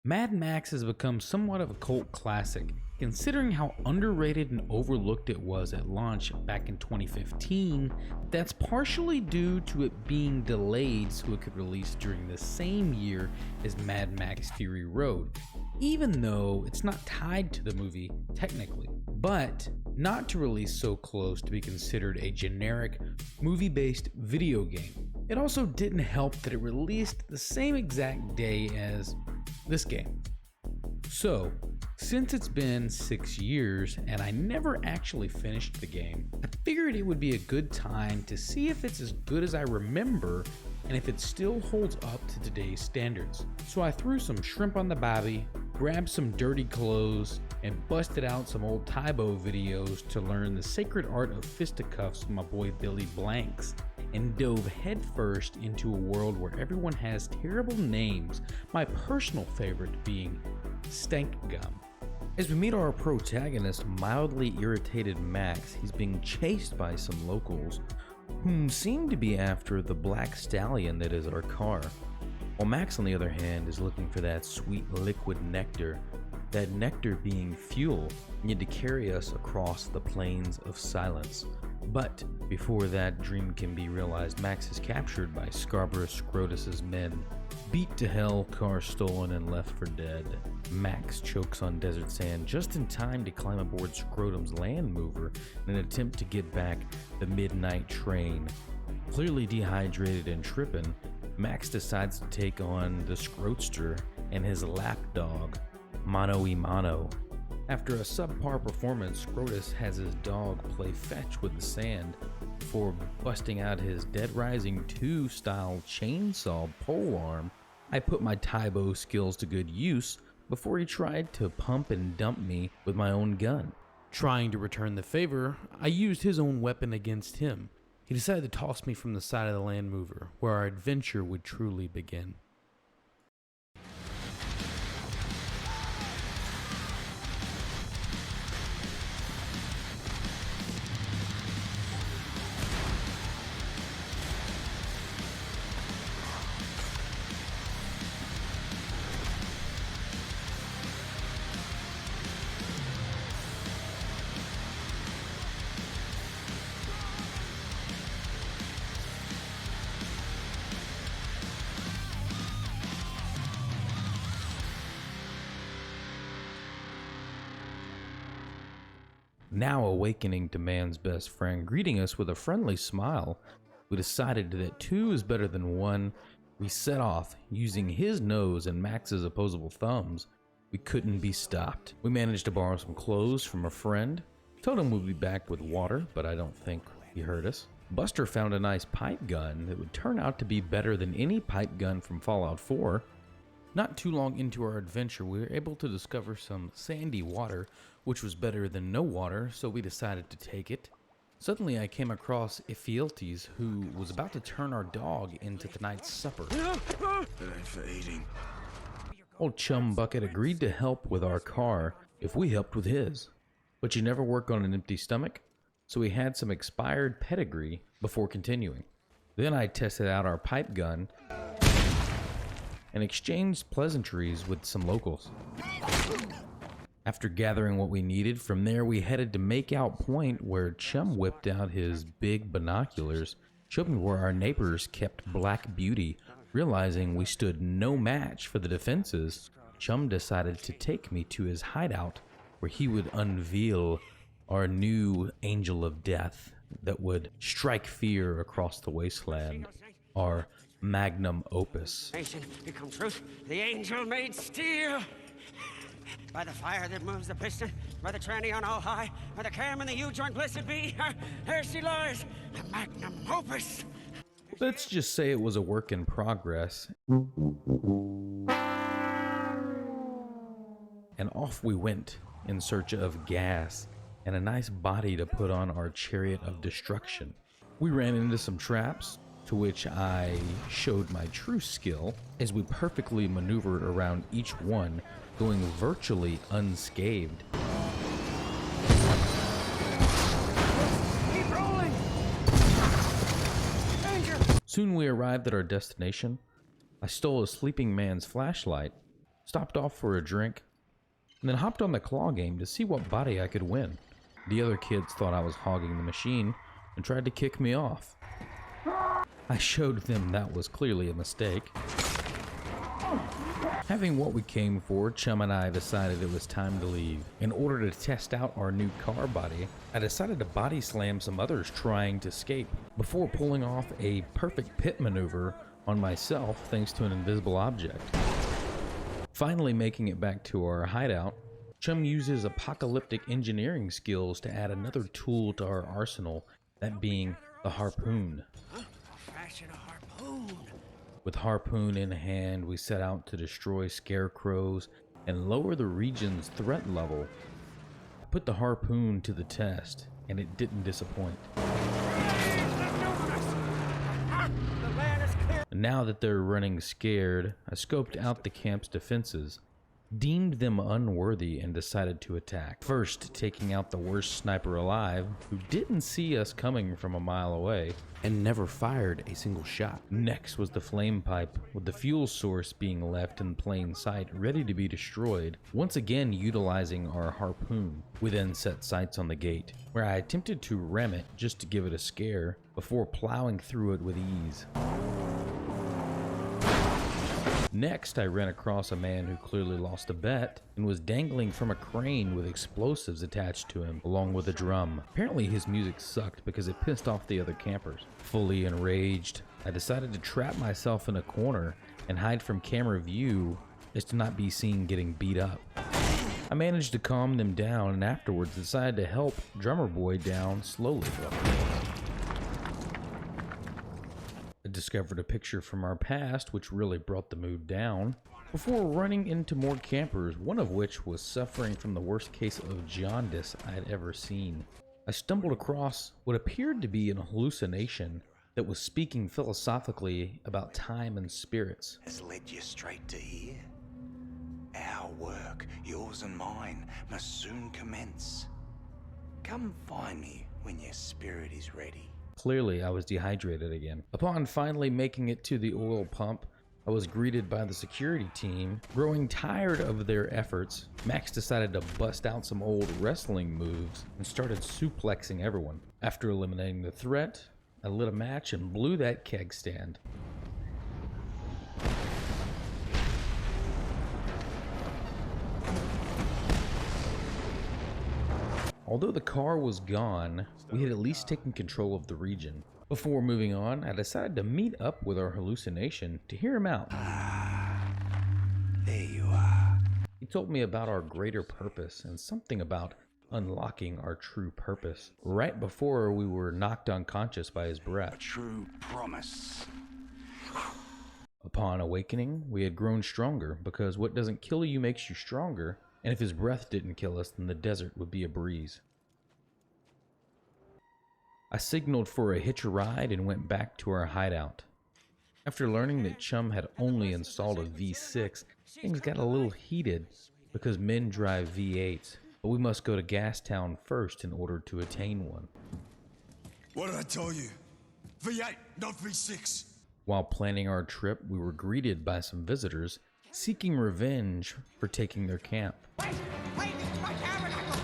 Mad Max has become somewhat of a cult classic, considering how underrated and overlooked it was at launch back in 2015. That's partially due to it being delayed so it could release during the same year as Mad Max Fury Road, even though it's not tied to the movie technically, but not to release so close to be considered a generic movie-based video game. It also didn't help that it released the same exact day as this game. So, since it's been 6 years and I never actually finished the game, I figured it would be a good time to see if it's as good as I remember and if it still holds up to today's standards. So I threw some shrimp on the bobby, grabbed some dirty clothes, and busted out some old Tybo videos to learn the sacred art of fisticuffs with my boy Billy Blanks, and dove headfirst into a world where everyone has terrible names, my personal favorite being Stank Gum. As we meet our protagonist, mildly irritated Max, he's being chased by some locals whom seem to be after the black stallion that is our car, while Max on the other hand is looking for that sweet liquid nectar, that nectar being fuel needed to carry us across the plains of silence. But before that dream can be realized, Max is captured by Scarborough Scrotus's men. Beat to hell, car stolen and left for dead. Max chokes on desert sand just in time to climb aboard Scrotum's land mover in an attempt to get back the midnight train. Clearly dehydrated and tripping, Max decides to take on the Scrotster and his lapdog, Mano y Mano. After a subpar performance, Scrotus has his dog play fetch with the sand before busting out his Dead Rising 2 style chainsaw polearm. I put my Tybo skills to good use before he tried to pump and dump me with my own gun. Trying to return the favor, I used his own weapon against him. He decided to toss me from the side of the land mover, where our adventure would truly begin. Now awakening to man's best friend, greeting us with a friendly smile, we decided that 2 is better than 1. We set off, using his nose and Max's opposable thumbs. We couldn't be stopped. We managed to borrow some clothes from a friend. Told him we'd be back with water, but I don't think he heard us. Buster found a nice pipe gun that would turn out to be better than any pipe gun from Fallout 4. Not too long into our adventure, we were able to discover some sandy water, which was better than no water, so we decided to take it. Suddenly I came across Ephialtes, who was about to turn our dog into tonight's supper. That ain't for eating. Old Chum Bucket agreed to help with our car if we helped with his. But you never work on an empty stomach, so we had some expired pedigree before continuing. Then I tested out our pipe gun and exchanged pleasantries with some locals. After gathering what we needed, from there we headed to Makeout Point, where Chum whipped out his big binoculars, showed me where our neighbors kept Black Beauty. Realizing we stood no match for the defenses, Chum decided to take me to his hideout, where he would unveil our new angel of death that would strike fear across the wasteland, our magnum opus. Become truth, the angel made steel. By the fire that moves the piston, by the tranny on all high, by the cam and the U-joint blessed be, there she lies, the magnum opus. Let's just say it was a work in progress. And off we went in search of gas and a nice body to put on our chariot of destruction. We ran into some traps, to which I showed my true skill as we perfectly maneuvered around each one, going virtually unscathed. Keep rolling! Danger! Soon we arrived at our destination. I stole a sleeping man's flashlight, stopped off for a drink, and then hopped on the claw game to see what body I could win. The other kids thought I was hogging the machine and tried to kick me off. I showed them that was clearly a mistake. Having what we came for, Chum and I decided it was time to leave. In order to test out our new car body, I decided to body slam some others trying to escape, before pulling off a perfect pit maneuver on myself thanks to an invisible object. Finally making it back to our hideout, Chum uses apocalyptic engineering skills to add another tool to our arsenal, that being the harpoon. Fashion a harpoon. With harpoon in hand, we set out to destroy scarecrows and lower the region's threat level. I put the harpoon to the test, and it didn't disappoint. And now that they're running scared, I scoped out the camp's defenses, deemed them unworthy, and decided to attack. First, taking out the worst sniper alive, who didn't see us coming from a mile away, and never fired a single shot. Next was the flame pipe, with the fuel source being left in plain sight, ready to be destroyed, once again utilizing our harpoon. We then set sights on the gate, where I attempted to ram it just to give it a scare, before plowing through it with ease. Next, I ran across a man who clearly lost a bet and was dangling from a crane with explosives attached to him, along with a drum. Apparently his music sucked because it pissed off the other campers. Fully enraged, I decided to trap myself in a corner and hide from camera view as to not be seen getting beat up. I managed to calm them down and afterwards decided to help Drummer Boy down slowly. I discovered a picture from our past which really brought the mood down, before running into more campers, one of which was suffering from the worst case of jaundice I had ever seen. I stumbled across what appeared to be an hallucination that was speaking philosophically about time and spirits. Has led you straight to here. Our work, yours and mine, must soon commence. Come find me when your spirit is ready. Clearly, I was dehydrated again. Upon finally making it to the oil pump, I was greeted by the security team. Growing tired of their efforts, Max decided to bust out some old wrestling moves and started suplexing everyone. After eliminating the threat, I lit a match and blew that keg stand. Although the car was gone, we had at least taken control of the region. Before moving on, I decided to meet up with our hallucination to hear him out. There you are. He told me about our greater purpose and something about unlocking our true purpose, right before we were knocked unconscious by his A breath. true promise. Upon awakening, we had grown stronger, because what doesn't kill you makes you stronger, and if his breath didn't kill us, then the desert would be a breeze. I signaled for a hitch a ride and went back to our hideout. After learning that Chum had only installed a V6, things got a little heated because men drive V8s, but we must go to Gastown first in order to attain one. What did I tell you? V8, not V6. While planning our trip, we were greeted by some visitors seeking revenge for taking their camp. Wait, it's my tabernacle!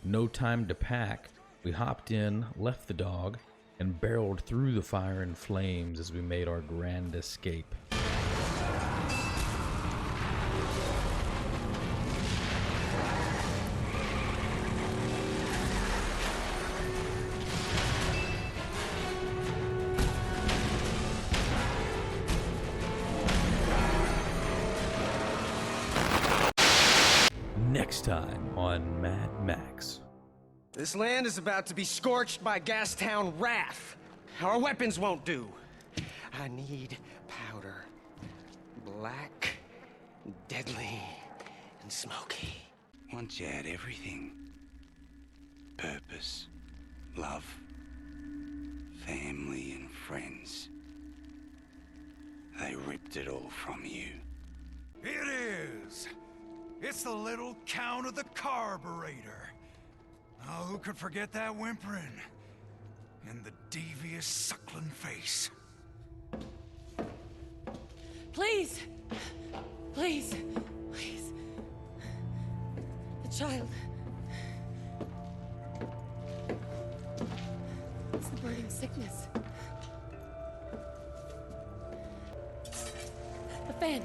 No time to pack, we hopped in, left the dog, and barreled through the fire and flames as we made our grand escape. Next time on Mad Max. This land is about to be scorched by Gastown wrath. Our weapons won't do. I need powder. Black, deadly, and smoky. Once you had everything. Purpose, love, family and friends. They ripped it all from you. It is. It's the little count of the carburetor. Oh, who could forget that whimpering? and the devious suckling face. Please! Please! Please! The child. It's the burning sickness. The fan.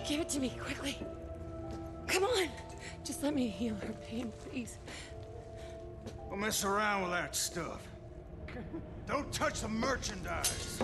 Give it to me, quickly. Come on! Just let me heal her pain, please. Don't mess around with that stuff. Don't touch the merchandise.